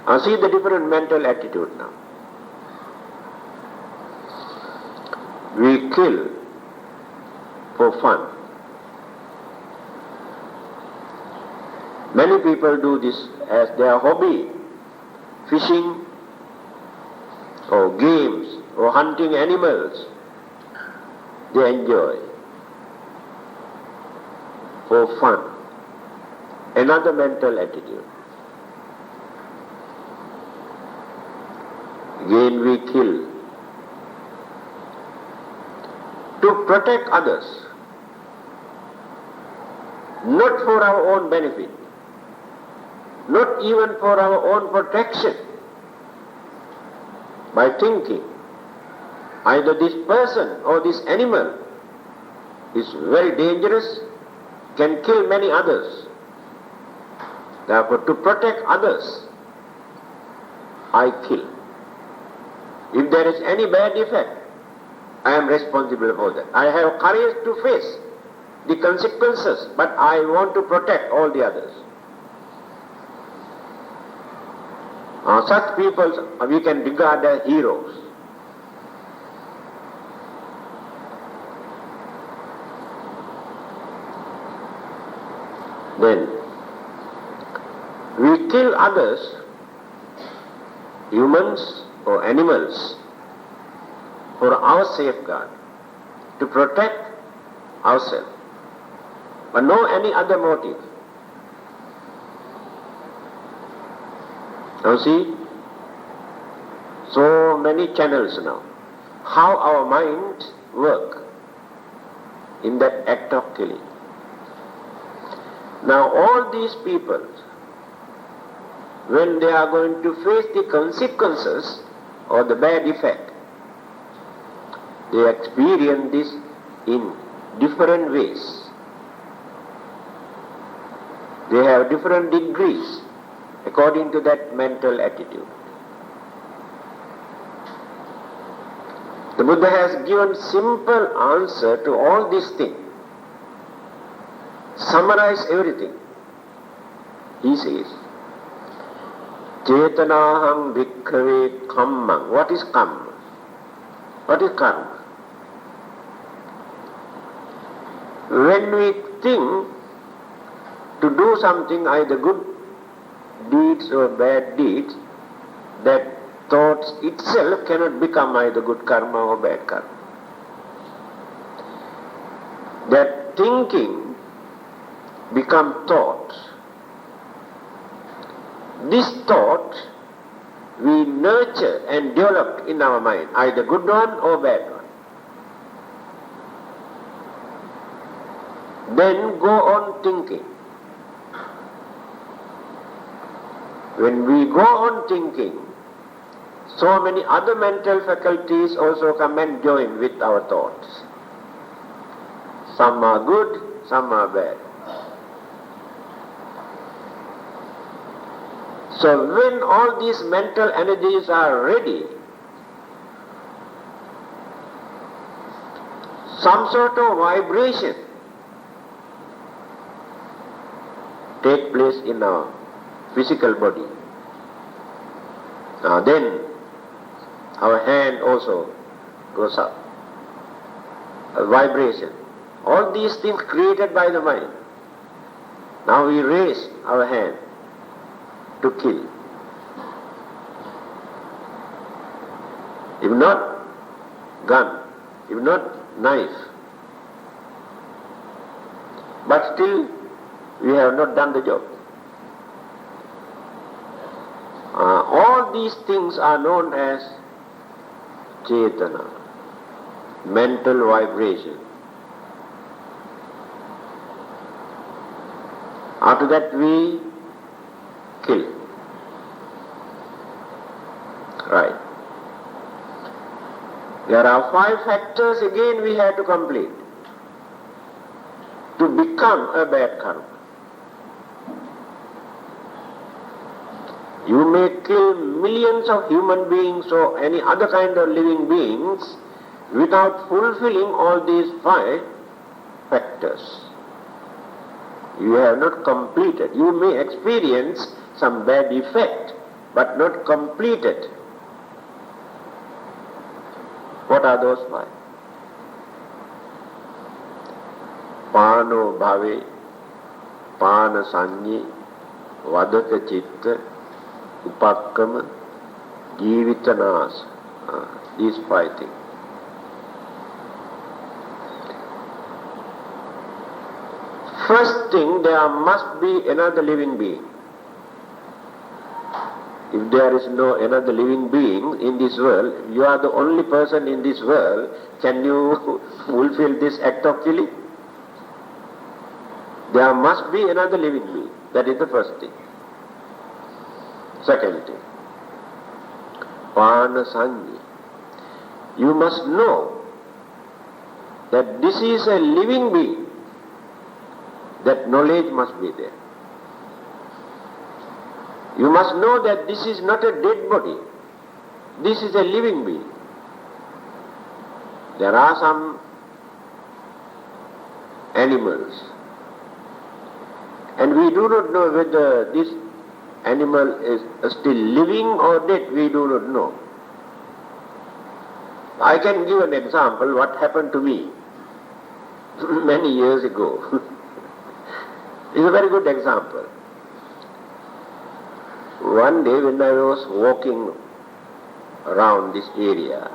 Now see the different mental attitude now. We kill for fun. Many people do this as their hobby, fishing or games or hunting animals. They enjoy for fun. Another mental attitude. Again we kill to protect others, not for our own benefit, not even for our own protection, by thinking either this person or this animal is very dangerous, can kill many others. Therefore, to protect others, I kill. If there is any bad effect, I am responsible for that. I have courage to face the consequences, but I want to protect all the others. Such people we can regard as heroes. Then we kill others, humans or animals, for our safeguard, to protect ourselves, but no any other motive. Now see, so many channels now, how our minds work in that act of killing. Now all these people, when they are going to face the consequences or the bad effect, they experience this in different ways. They have different degrees according to that mental attitude. The Buddha has given simple answer to all these things. Summarize everything. He says, Chetanaham bhikkhave kammam. What is kamma? What is karma? When we think to do something, either good deeds or bad deeds, that thought itself cannot become either good karma or bad karma. That thinking become thought. This thought we nurture and develop in our mind, either good one or bad one. Then go on thinking. When we go on thinking, so many other mental faculties also come and join with our thoughts. Some are good, some are bad. So when all these mental energies are ready, some sort of vibration take place in our physical body. Then our hand also goes up. A vibration. All these things created by the mind. Now we raise our hand to kill. If not gun, if not knife. But still we have not done the job. All these things are known as Chetana, mental vibration. After that we kill. Right. There are 5 factors again we have to complete to become a bad karma. You may kill millions of human beings or any other kind of living beings without fulfilling all these 5 factors. You have not completed. You may experience some bad effect, but not completed. What are those 5? Pano bhave, pana sanyi, vadaka chitta, upakkama, jivitanas. These 5 things. First thing, there must be another living being. If there is no another living being in this world, you are the only person in this world, can you fulfill this act of killing? There must be another living being. That is the first thing. Second thing, Pana Sanyi. You must know that this is a living being. That knowledge must be there. You must know that this is not a dead body. This is a living being. There are some animals, and we do not know whether this animal is still living or dead. We do not know. I can give an example what happened to me many years ago. It's a very good example. One day when I was walking around this area,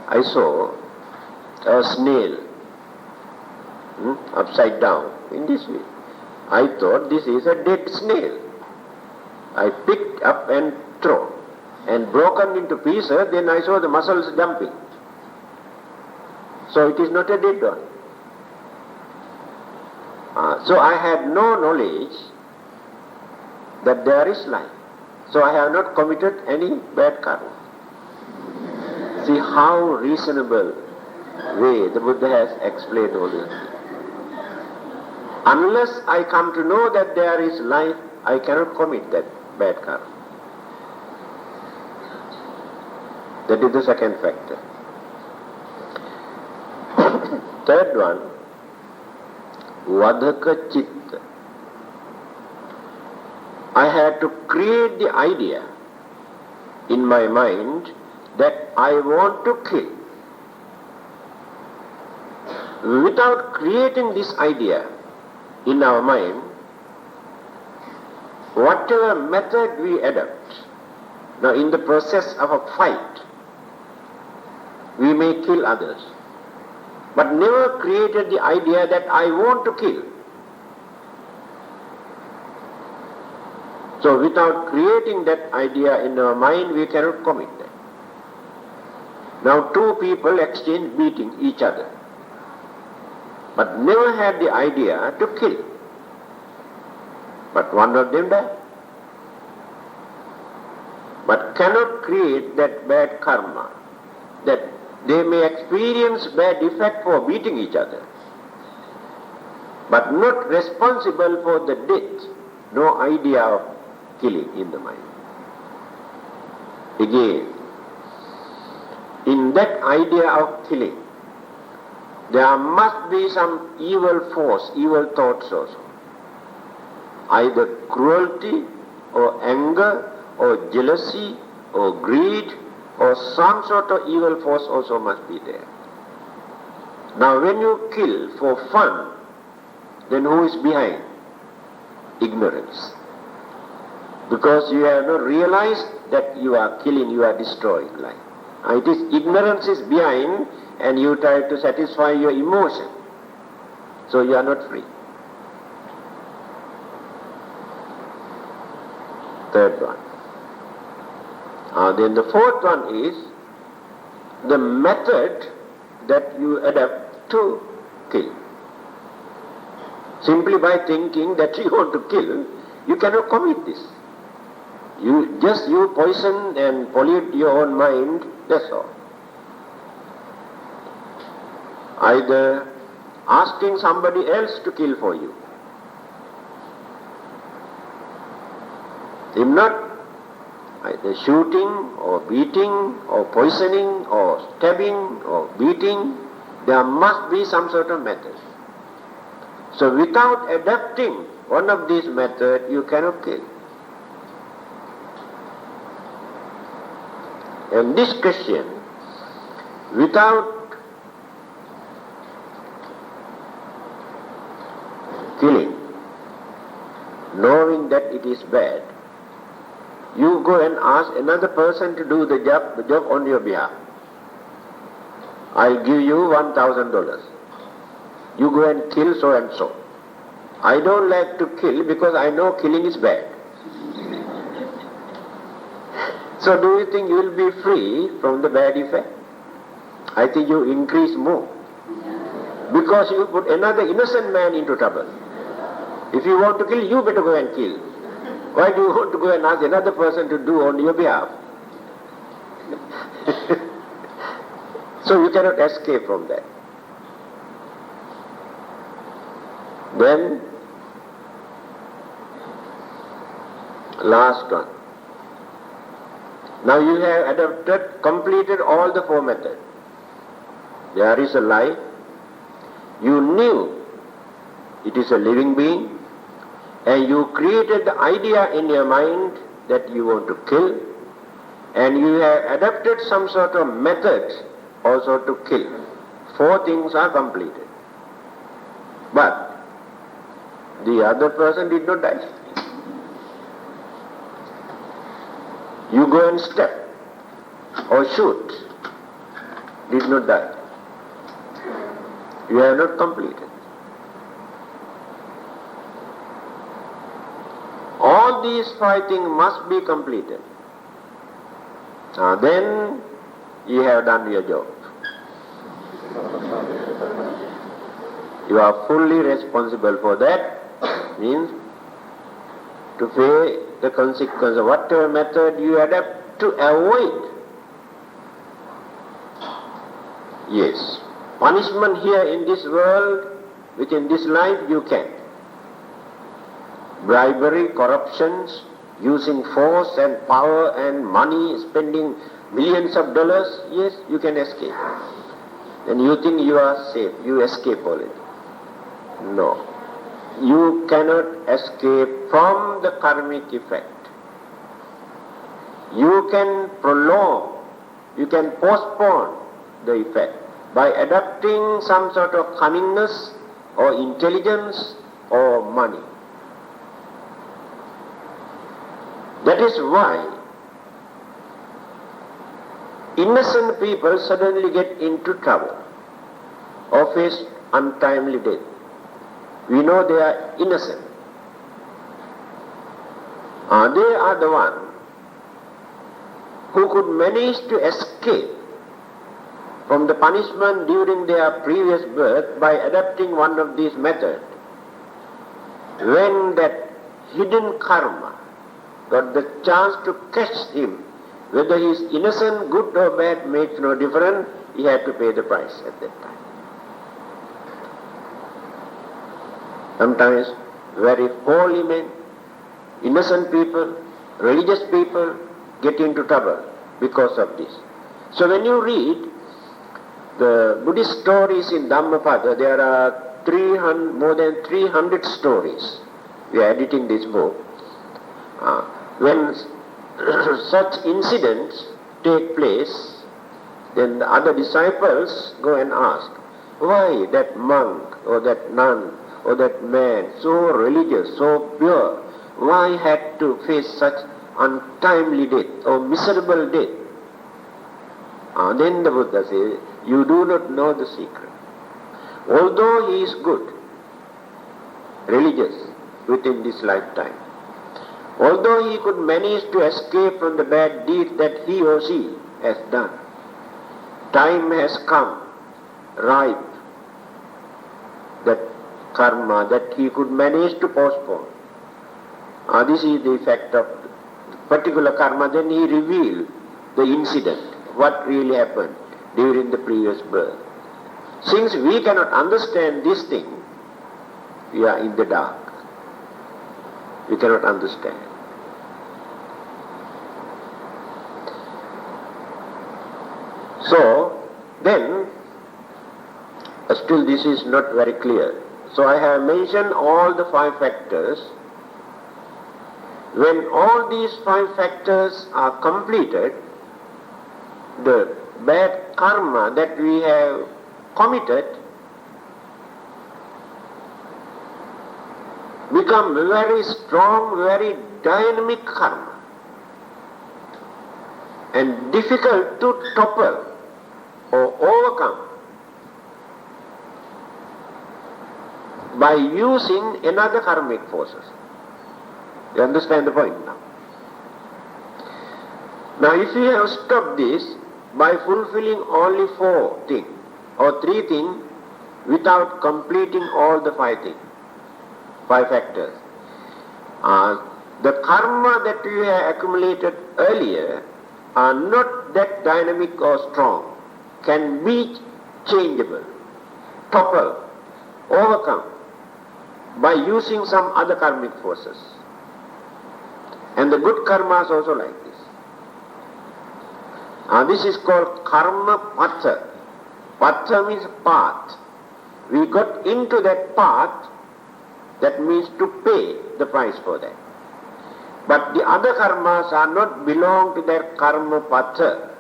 I saw a snail upside down in this way. I thought this is a dead snail. I picked up and thrown and broken into pieces. Then I saw the muscles jumping. So it is not a dead one. So I had no knowledge that there is life. So I have not committed any bad karma. See how reasonable way the Buddha has explained all this. Unless I come to know that there is life, I cannot commit that bad karma. That is the second factor. Third one, vadaka chitta. I had to create the idea in my mind that I want to kill. Without creating this idea in our mind, whatever method we adopt, now in the process of a fight, we may kill others, but never created the idea that I want to kill. So without creating that idea in our mind, we cannot commit that. Now two people exchange beating each other, but never had the idea to kill. But one of them died. But cannot create that bad karma, that they may experience bad effect for beating each other, but not responsible for the death. No idea of killing in the mind. Again, in that idea of killing, there must be some evil force, evil thoughts also. Either cruelty or anger or jealousy or greed or some sort of evil force also must be there. Now when you kill for fun, then who is behind? Ignorance. Because you have not realized that you are killing, you are destroying life. It is ignorance is behind, and you try to satisfy your emotion. So you are not free. Third one. Then the fourth one is the method that you adapt to kill. Simply by thinking that you want to kill, you cannot commit this. You poison and pollute your own mind, that's all. Either asking somebody else to kill for you. If not, the shooting or beating or poisoning or stabbing or beating, there must be some sort of method. So without adapting one of these methods, you cannot kill. And this question, without killing, knowing that it is bad, you go and ask another person to do the job on your behalf. I'll give you $1,000. You go and kill so and so. I don't like to kill because I know killing is bad. So do you think you will be free from the bad effect? I think you increase more. Because you put another innocent man into trouble. If you want to kill, you better go and kill. Why do you want to go and ask another person to do on your behalf? So you cannot escape from that. Then, last one. Now you have completed all the 4 methods. There is a life. You knew it is a living being, and you created the idea in your mind that you want to kill, and you have adapted some sort of method also to kill. 4 things are completed. But the other person did not die. You go and step or shoot, did not die. You have not completed. All these 5 things must be completed. Then you have done your job. You are fully responsible for that. Means to pay the consequence of whatever method you adapt to avoid. Yes. Punishment here in this world, within this life, you can. Bribery, corruptions, using force and power and money, spending millions of dollars, yes, you can escape. And you think you are safe, you escape already. No. You cannot escape from the karmic effect. You can prolong, you can postpone the effect by adopting some sort of cunningness or intelligence or money. That is why innocent people suddenly get into trouble or face untimely death. We know they are innocent. They are the one who could manage to escape from the punishment during their previous birth by adopting one of these methods. When that hidden karma got the chance to catch him, whether he is innocent, good or bad, makes no difference, he had to pay the price at that time. Sometimes very holy men, innocent people, religious people get into trouble because of this. So when you read the Buddhist stories in Dhammapada, there are more than 300 stories. We are editing this book. When such incidents take place, then the other disciples go and ask, why that monk or that nun or that man, so religious, so pure, why had to face such untimely death or miserable death? Then the Buddha says, you do not know the secret. Although he is good, religious, within this lifetime, although he could manage to escape from the bad deed that he or she has done, time has come, ripe, that karma that he could manage to postpone. This is the effect of particular karma. Then he revealed the incident, what really happened during the previous birth. Since we cannot understand this thing, we are in the dark. We cannot understand. Then, still this is not very clear. So I have mentioned all the 5 factors. When all these 5 factors are completed, the bad karma that we have committed become very strong, very dynamic karma and difficult to topple or overcome by using another karmic forces. You understand the point now? Now if we have stopped this by fulfilling only 4 things or 3 things without completing all the 5 things, 5 factors, the karma that we have accumulated earlier are not that dynamic or strong, can be changeable, toppled, overcome by using some other karmic forces. And the good karma is also like this. This is called karma patha. Patha means path. We got into that path, that means to pay the price for that. But the other karmas are not belong to that karma patha,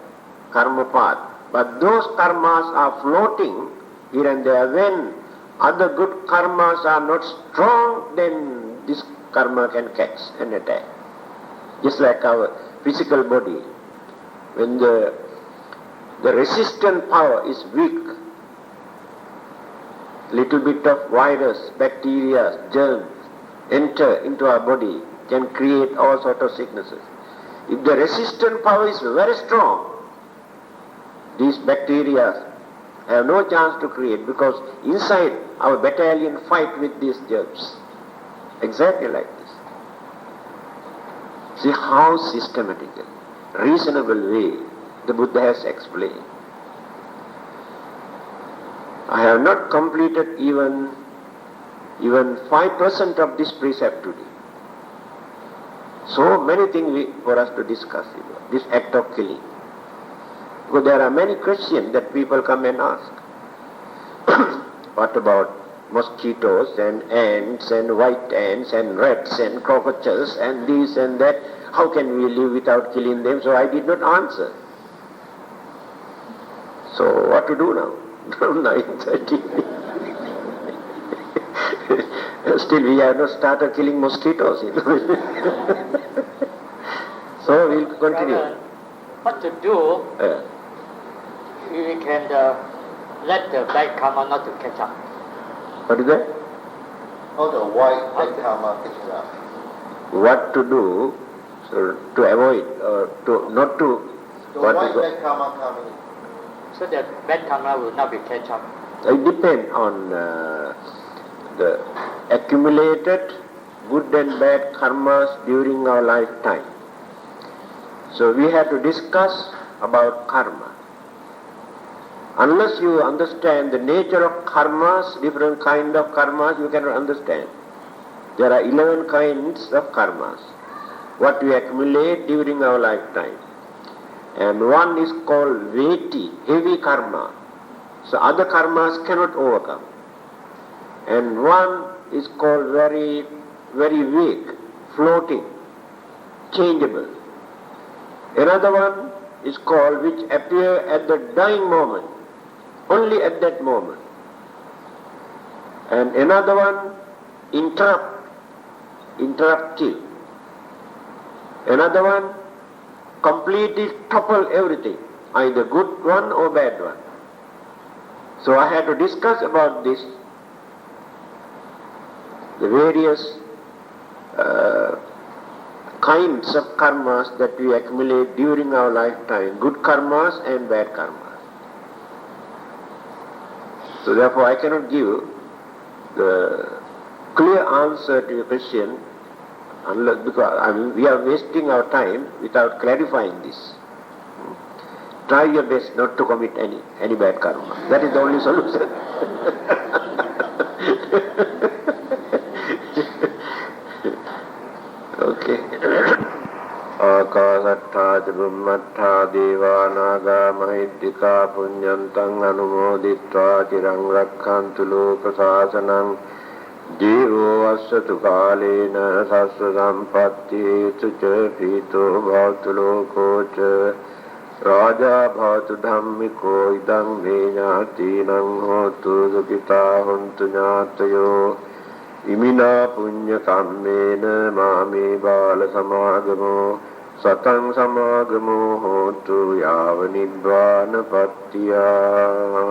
karma path. But those karmas are floating here and there. When other good karmas are not strong, then this karma can catch and attack. Just like our physical body. When the resistant power is weak, little bit of virus, bacteria, germs enter into our body, can create all sorts of sicknesses. If the resistant power is very strong, these bacteria have no chance to create, because inside our battalion fight with these germs. Exactly like this. See how systematically, reasonable way the Buddha has explained. I have not completed even 5% of this precept today. So many things for us to discuss, this act of killing. Because there are many questions that people come and ask. What about mosquitoes and ants and white ants and rats and cockroaches and this and that? How can we live without killing them? So I did not answer. So what to do now? 9:30. Still we have not started killing mosquitoes. So we'll continue. What to do? We can let the bad karma not to catch up. What is that? How to avoid bad karma catching up? What to do to avoid or to not to avoid bad karma coming. So that bad karma will not be catch up. It depends on the accumulated good and bad karmas during our lifetime. So we have to discuss about karma. Unless you understand the nature of karmas, different kind of karmas, you cannot understand. There are 11 kinds of karmas, what we accumulate during our lifetime. And one is called veti, heavy karma. So other karmas cannot overcome. And one is called very, very weak, floating, changeable. Another one is called which appear at the dying moment, only at that moment. And another one, interruptive. Another one, completely topple everything, either good one or bad one. So I had to discuss about this, the various kinds of karmas that we accumulate during our lifetime, good karmas and bad karmas. So therefore I cannot give the clear answer to your question unless, because we are wasting our time without clarifying this. Try your best not to commit any bad karma. That is the only solution. Okay. Akasattha බුම්මත්තා දේවානාගා මහිද්దికා පුඤ්ඤන්තං අනුමෝදිත්වා චිරං රක්ඛන්තු ලෝක සාසනං ජීවෝ වස්සතු කාලේන සස්ස සම්පත්ති ච පීතෝ භවතු ලෝකෝ ච රාජා භවතු ධම්මිකෝ ඉදං මේ ඥාතිනං හෝතු සුඛිතා හොන්තු ඥාතයෝ ඉමිනා පුඤ්ඤ කම්මේන මාමේ බාල සමාගමෝ සතං සමාගමෝ හෝතු යාව නිබ්බාන පත්තියා